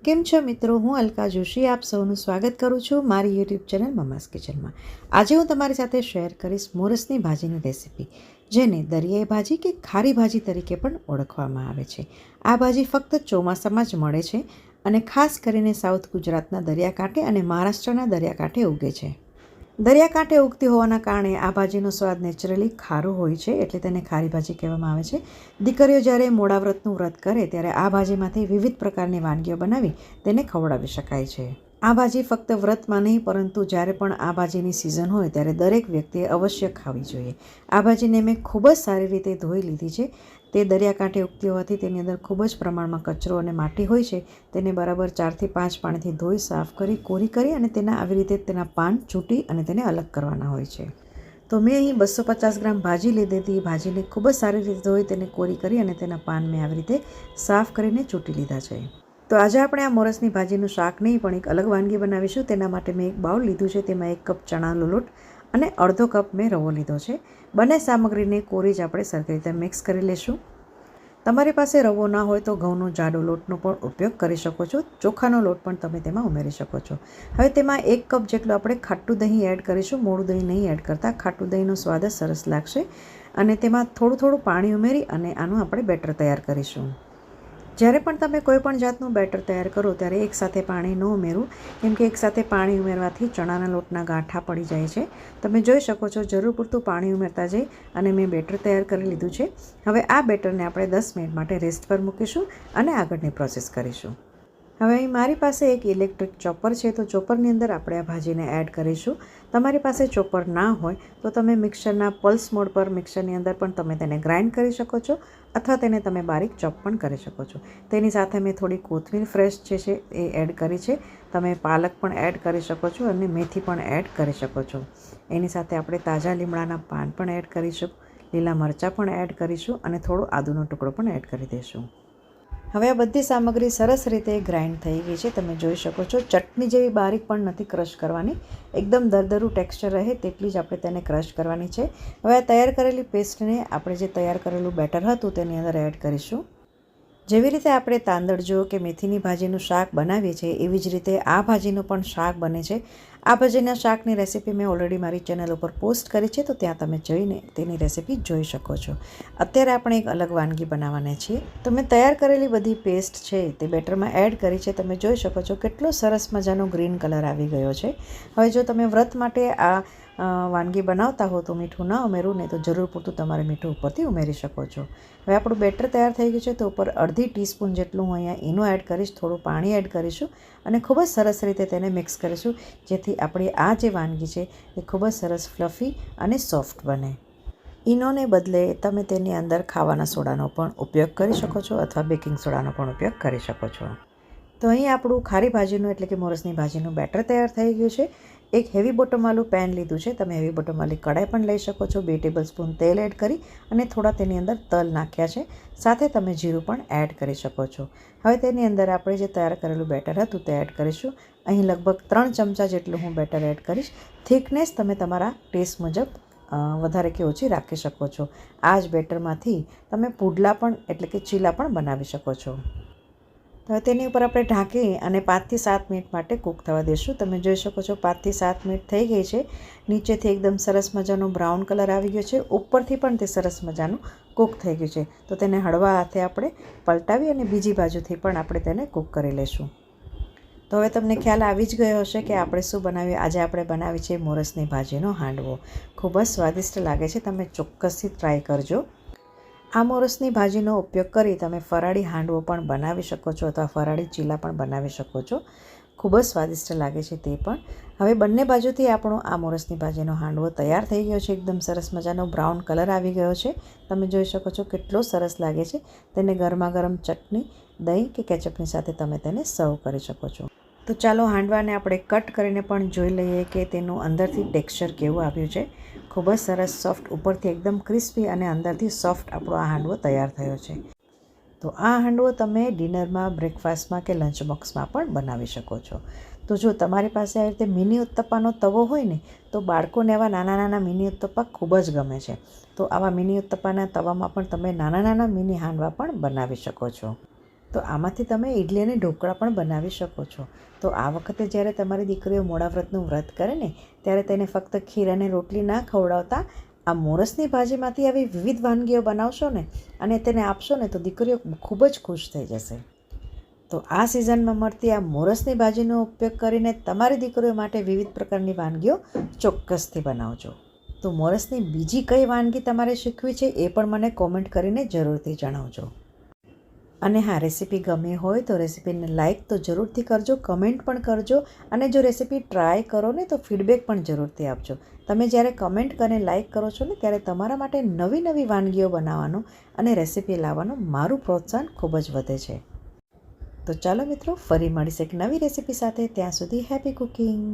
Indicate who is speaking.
Speaker 1: કેમ છો મિત્રો? હું અલકા જોશી આપ સૌનું સ્વાગત કરું છું મારી યુટ્યુબ ચેનલ મમાસ કિચનમાં. આજે હું તમારી સાથે શેર કરીશ મોરસની ભાજીની રેસીપી, જેને દરિયાઈ ભાજી કે ખારી ભાજી તરીકે પણ ઓળખવામાં આવે છે. આ ભાજી ફક્ત ચોમાસામાં જ મળે છે અને ખાસ કરીને સાઉથ ગુજરાતના દરિયાકાંઠે અને મહારાષ્ટ્રના દરિયાકાંઠે ઉગે છે. દરિયાકાંઠે ઉગતી હોવાના કારણે આ ભાજીનો સ્વાદ નેચરલી ખારો હોય છે, એટલે તેને ખારી ભાજી કહેવામાં આવે છે. દીકરીઓ જ્યારે મોડા વ્રતનું વ્રત કરે ત્યારે આ ભાજીમાંથી વિવિધ પ્રકારની વાનગીઓ બનાવી તેને ખવડાવી શકાય છે. આ ભાજી ફક્ત વ્રતમાં નહીં, પરંતુ જ્યારે પણ આ ભાજીની સિઝન હોય ત્યારે દરેક વ્યક્તિએ અવશ્ય ખાવી જોઈએ. આ ભાજીને મેં ખૂબ જ સારી રીતે ધોઈ લીધી છે. તે દરિયાકાંઠે ઉગતી હોવાથી તેની અંદર ખૂબ જ પ્રમાણમાં કચરો અને માટી હોય છે. તેને બરાબર 4 થી 5 પાણીથી ધોઈ સાફ કરી કોરી કરી અને તેના આવી રીતે તેના પાન ચૂંટી અને તેને અલગ કરવાના હોય છે. તો મેં અહીં 250 ગ્રામ ભાજી લીધી હતી. ભાજીને ખૂબ જ સારી રીતે ધોઈ તેને કોરી કરી અને તેના પાન મેં આવી રીતે સાફ કરીને ચૂંટી લીધા છે. તો આજે આપણે આ મોરસની ભાજીનું શાક નહીં પણ એક અલગ વાનગી બનાવીશું. તેના માટે મેં એક બાઉલ લીધું છે. તેમાં 1 કપ ચણાનો લોટ અને અડધો કપ મેં રવો લીધો છે. બંને સામગ્રીને કોરી જ આપણે સરખી રીતે મિક્સ કરી લઈશું. તમારી પાસે રવો ના હોય તો ઘઉંનો જાડો લોટનો પણ ઉપયોગ કરી શકો છો. ચોખાનો લોટ પણ તમે તેમાં ઉમેરી શકો છો. હવે તેમાં 1 કપ જેટલું આપણે ખાટું દહીં એડ કરીશું. મોડું દહીં નહીં એડ કરતા. ખાટું દહીંનો સ્વાદ જ સરસ લાગશે અને તેમાં થોડું પાણી ઉમેરી અને આનું આપણે બેટર તૈયાર કરીશું. જ્યારે પણ તમે કોઈ પણ જાતનું બેટર તૈયાર કરો ત્યારે એકસાથે પાણી ન ઉમેરવું, કેમ કે એકસાથે પાણી ઉમેરવાથી ચણાના લોટના ગાંઠા પડી જાય છે. તમે જોઈ શકો છો જરૂર પૂરતું પાણી ઉમેરતા જઈ અને મેં બેટર તૈયાર કરી લીધું છે. હવે આ બેટરને આપણે 10 મિનિટ માટે રેસ્ટ પર મૂકીશું અને આગળની પ્રોસેસ કરીશું. હવે અહીં મારી પાસે એક ઇલેક્ટ્રિક ચોપર છે, તો ચોપરની અંદર આપણે આ ભાજીને એડ કરીશું. તમારી પાસે ચોપર ના હોય તો તમે મિક્સરના પલ્સ મોડ પર મિક્સરની અંદર પણ તમે તેને ગ્રાઇન્ડ કરી શકો છો, અથવા તેને તમે બારીક ચોપ પણ કરી શકો છો. તેની સાથે મેં થોડી કોથમીર ફ્રેશ જે છે એ એડ કરી છે. તમે પાલક પણ એડ કરી શકો છો અને મેથી પણ એડ કરી શકો છો. એની સાથે આપણે તાજા લીમડાના પાન પણ એડ કરીશું, લીલા મરચાં પણ એડ કરીશું અને થોડો આદુનો ટુકડો પણ એડ કરી દઈશું. હવે આ બધી સામગ્રી સરસ રીતે ગ્રાઇન્ડ થઈ ગઈ છે. તમે જોઈ શકો છો ચટણી જેવી બારીક પણ નથી ક્રશ કરવાની, એકદમ દરદરું ટેક્સચર રહે તેટલી જ આપણે તેને ક્રશ કરવાની છે. હવે આ તૈયાર કરેલી પેસ્ટને આપણે જે તૈયાર કરેલું બેટર હતું તેની અંદર એડ કરીશું. જેવી રીતે આપણે તાંદળજો કે મેથીની ભાજીનું શાક બનાવીએ છીએ એવી જ રીતે આ ભાજીનું પણ શાક બને છે. આ ભાજીના શાકની રેસીપી મેં ઓલરેડી મારી ચેનલ ઉપર પોસ્ટ કરી છે, તો ત્યાં તમે જઈને તેની રેસીપી જોઈ શકો છો. અત્યારે આપણે એક અલગ વાનગી બનાવવાના છીએ. તો મેં તૈયાર કરેલી બધી પેસ્ટ છે તે બેટરમાં એડ કરી છે. તમે જોઈ શકો છો કેટલો સરસ મજાનો ગ્રીન કલર આવી ગયો છે. હવે જો તમે વ્રત માટે આ વાનગી બનાવતા હો તો મીઠું ના ઉમેરવું, નહીં તો જરૂર પૂરતું તમારે મીઠું ઉપરથી ઉમેરી શકો છો. હવે આપણું બેટર તૈયાર થઈ ગયું છે, તો ઉપર અડધી ટીસ્પૂન જેટલું હું અહીંયા ઈનો એડ કરીશ, થોડું પાણી એડ કરીશું અને ખૂબ જ સરસ રીતે તેને મિક્સ કરીશું, જેથી આપણી આ જે વાનગી છે એ ખૂબ જ સરસ ફ્લફી અને સોફ્ટ બને. ઈનોને બદલે તમે તેની અંદર ખાવાના સોડાનો પણ ઉપયોગ કરી શકો છો અથવા બેકિંગ સોડાનો પણ ઉપયોગ કરી શકો છો. તો અહીં આપણું ખારી ભાજીનું એટલે કે મોરસની ભાજીનું બેટર તૈયાર થઈ ગયું છે. એક હેવી બોટમવાળું પેન લીધું છે. તમે હેવી બોટમવાળી કઢાઈ પણ લઈ શકો છો. 2 ટેબલસ્પૂન તેલ એડ કરી અને થોડા તેની અંદર તલ નાખ્યા છે. સાથે તમે જીરું પણ એડ કરી શકો છો. હવે તેની અંદર આપણે જે તૈયાર કરેલું બેટર હતું તે એડ કરીશું. અહીં લગભગ 3 ચમચા જેટલું હું બેટર એડ કરીશ. થિકનેસ તમે તમારા ટેસ્ટ મુજબ વધારે કે ઓછી રાખી શકો છો. આ જ બેટરમાંથી તમે પુડલા પણ એટલે કે ચીલા પણ બનાવી શકો છો. હવે તેની ઉપર આપણે ઢાંકી અને 5 થી 7 મિનિટ માટે કૂક થવા દઈશું. તમે જોઈ શકો છો 5 થી 7 મિનિટ થઈ ગઈ છે. નીચેથી એકદમ સરસ મજાનો બ્રાઉન કલર આવી ગયો છે. ઉપરથી પણ તે સરસ મજાનું કૂક થઈ ગયું છે. તો તેને હળવા હાથે આપણે પલટાવી અને બીજી બાજુથી પણ આપણે તેને કૂક કરી લઈશું. તો હવે તમને ખ્યાલ આવી જ ગયો હશે કે આપણે શું બનાવ્યું. આજે આપણે બનાવી છે મોરસની ભાજીનો હાંડવો. ખૂબ જ સ્વાદિષ્ટ લાગે છે. તમે ચોક્કસથી ટ્રાય કરજો. આ મોરસની ભાજીનો ઉપયોગ કરી તમે ફરાળી હાંડવો પણ બનાવી શકો છો અથવા ફરાળી ચીલા પણ બનાવી શકો છો. ખૂબ જ સ્વાદિષ્ટ લાગે છે તે પણ. હવે બંને બાજુથી આપણો આ મોરસની ભાજીનો હાંડવો તૈયાર થઈ ગયો છે. એકદમ સરસ મજાનો બ્રાઉન કલર આવી ગયો છે. તમે જોઈ શકો છો કેટલો સરસ લાગે છે. તેને ગરમા ગરમ ચટણી, દહીં કે કેચઅપની સાથે તમે તેને સર્વ કરી શકો છો. તો ચાલો હાંડવાને આપણે કટ કરીને પણ જોઈ લઈએ કે તેનું અંદરથી ટેક્સચર કેવું આવ્યું છે. ખૂબ જ સરસ સોફ્ટ, ઉપરથી એકદમ ક્રિસ્પી અને અંદરથી સોફ્ટ આપણો આ હાંડવો તૈયાર થયો છે. તો આ હાંડવો તમે ડિનરમાં, બ્રેકફાસ્ટમાં કે લંચ બોક્સમાં પણ બનાવી શકો છો. તો જો તમારી પાસે આવી રીતે મિની ઉત્તપ્પાનો તવો હોય ને, તો બાળકોને આવા નાના નાના મિની ઉત્તપ્પા ખૂબ જ ગમે છે. તો આવા મિની ઉત્તપ્પાના તવામાં પણ તમે નાના નાના મિની હાંડવા પણ બનાવી શકો છો. તો આમાંથી તમે ઇડલી અને ઢોકળા પણ બનાવી શકો છો. તો આ વખતે જ્યારે તમારી દીકરીઓ મોડા વ્રતનું વ્રત કરે ને ત્યારે તેને ફક્ત ખીર અને રોટલી ના ખવડાવતા આ મોરસની ભાજીમાંથી આવી વિવિધ વાનગીઓ બનાવશો ને અને તેને આપશો ને તો દીકરીઓ ખૂબ જ ખુશ થઈ જશે. તો આ સિઝનમાં મળતી આ મોરસની ભાજીનો ઉપયોગ કરીને તમારી દીકરીઓ માટે વિવિધ પ્રકારની વાનગીઓ ચોક્કસથી બનાવજો. તો મોરસની બીજી કઈ વાનગી તમારે શીખવી છે એ પણ મને કોમેન્ટ કરીને જરૂરથી જણાવજો. અને હા, રેસીપી ગમી હોય તો રેસીપીને લાઇક તો જરૂરથી કરજો, કમેન્ટ પણ કરજો અને જો રેસીપી ટ્રાય કરો ને તો ફીડબેક પણ જરૂરથી આપજો. તમે જ્યારે કમેન્ટ કરીને લાઇક કરો છો ને ત્યારે તમારા માટે નવી નવી વાનગીઓ બનાવવાનું અને રેસીપી લાવવાનું મારું પ્રોત્સાહન ખૂબ જ વધે છે. તો ચાલો મિત્રો, ફરી મળીશ એક નવી રેસીપી સાથે. ત્યાં સુધી હેપી કુકિંગ.